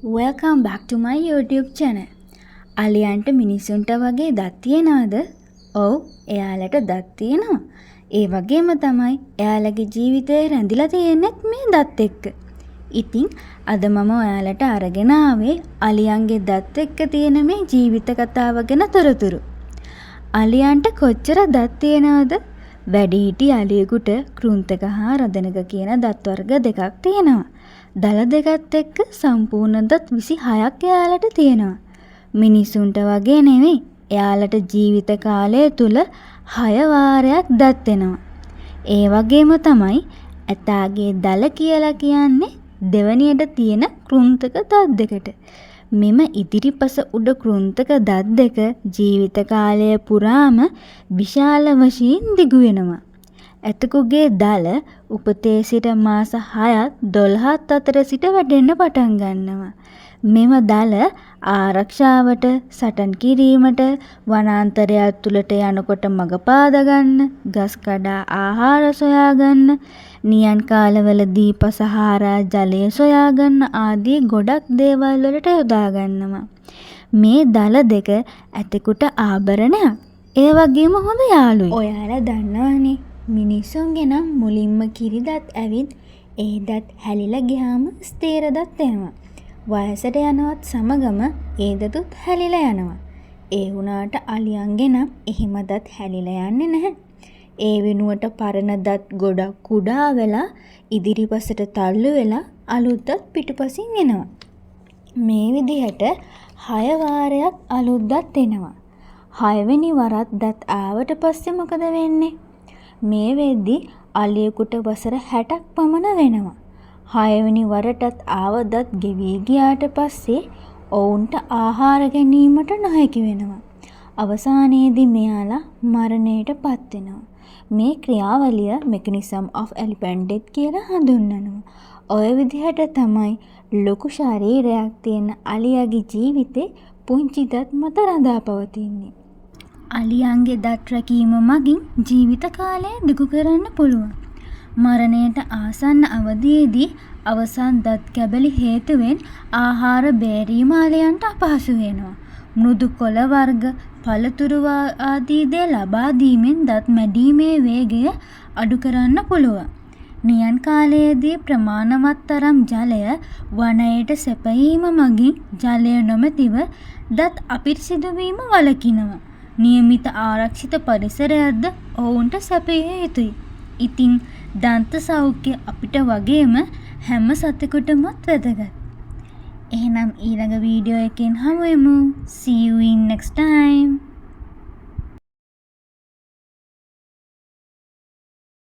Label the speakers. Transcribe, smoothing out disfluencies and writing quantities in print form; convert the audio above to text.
Speaker 1: Welcome back to my YouTube channel. අලියන්ට මිනිසුන්ට වගේ දත් තියනවද? ඔව්, එයාලට දත් තියෙනවා. ඒ වගේම තමයි එයාලගේ ජීවිතේ රැඳිලා තියෙන්නේත් මේ දත් එක්ක. ඉතින් අද මම ඔයාලට අරගෙන ආවේ අලියන්ගේ දත් එක්ක තියෙන මේ ජීවිත කතාව ගැන තොරතුරු. අලියන්ට කොච්චර දත් තියෙනවද? වැඩිහිටි අලියෙකුට කෘන්තක හා රදනක කියන දත් වර්ග දෙකක් තියෙනවා. දල දෙකත් එක්ක සම්පූර්ණ දත් 26ක් එයාලට තියෙනවා. මිනිසුන්ට වගේ නෙවෙයි. එයාලට ජීවිත කාලය තුල 6 වාරයක් දත් එනවා. ඒ වගේම තමයි ඇතාගේ දල කියලා කියන්නේ දෙවනියට තියෙන කෘන්තක දත් දෙකට. මෙම ඉදිරිපස උඩ කෘන්තක දත් දෙක ජීවිත කාලය පුරාම විශාල වශයෙන් දිගු වෙනවා. ඇතකුගේ දල උපතේ සිට මාස 6ත් 12ත් අතර සිට වැඩෙන්න පටන් ගන්නවා. මෙම දල ආරක්ෂාවට, සටන් කිරීමට, වනාන්තරයක් තුලට යනකොට මඟ පාද ගන්න, ගස් කඩා ආහාර සොයා ගන්න, නියන් කාලවලදී පසහාරා ජලය සොයා ගන්න ආදී ගොඩක් දේවල් වලට යොදා ගන්නවා. මේ දල දෙක ඇතෙකුට ආභරණයක්. ඒ වගේම හොඳ යාළුවෝ. ඔයාලා දන්නවනේ මිනිසුන්ගේ නම් මුලින්ම කිරි දත් ඇවිත් ඒ දත් හැලිලා ගියාම ස්ථීර දත් එනවා. වයසට යනවත් සමගම ඒ දතුත් හැලිලා යනවා. ඒ වුණාට අලියන්ගේ නම් එහෙම දත් හැලිලා යන්නේ නැහැ. ඒ වෙනුවට පරණ දත් ගොඩක් කුඩා වෙලා ඉදිරිපසට තල්ලු වෙලා අලුත් දත් පිටුපසින් එනවා. මේ විදිහට 6 වාරයක් අලුත් දත් එනවා. 6 වෙනි වරත් දත් ආවට පස්සේ මොකද වෙන්නේ? මේ වෙද්දි අලියෙකුට වසර 60ක් පමණ වෙනවා. 6 වෙනි වරටත් ආව දත් ගෙවි ගියාට පස්සේ ඔවුන්ට ආහාර ගැනීමට නොහැකි වෙනවා. අවසානයේදී මෙයාලා මරණයටපත් වෙනවා. මේ ක්‍රියාවලිය mechanism of elephant death කියලා හඳුන්වනවා. ඔය විදිහට තමයි ලොකු ශරීරයක් තියෙන අලියාගේ ජීවිතේ පුංචි දත් මත රඳා පවතින්නේ. අලියන්ගේ දත් රැකීම මගින් ජීවිත කාලය දිගු කරන්න පුළුවන්. මරණයට ආසන්න අවධියේදී අවසන් දත් කැබලි හේතුවෙන් ආහාර බේරීම අලියන්ට අපහසු වෙනවා. මෘදු කොළ වර්ග, පළතුරු ආදී දේ ලබා දීමෙන් දත් මැඩීමේ වේගය අඩු කරන්න පුළුවන්. නියන් කාලයේදී ප්‍රමාණවත් තරම් ජලය වනයේට සැපයීම මගින් ජලය නොමැතිව දත් අපිරිසිදු වීම වළකිනවා. නියමිත ආරක්ෂිත පරිසරයක්ද ඔවුන්ට සැපිය යුතුයි. ඉතින් දන්ත සෞඛ්‍ය අපිට වගේම හැම සතෙකුටමත් වැදගත්. එහෙනම් ඊළඟ වීඩියෝ එකෙන් හමු වෙමු. See you in next time.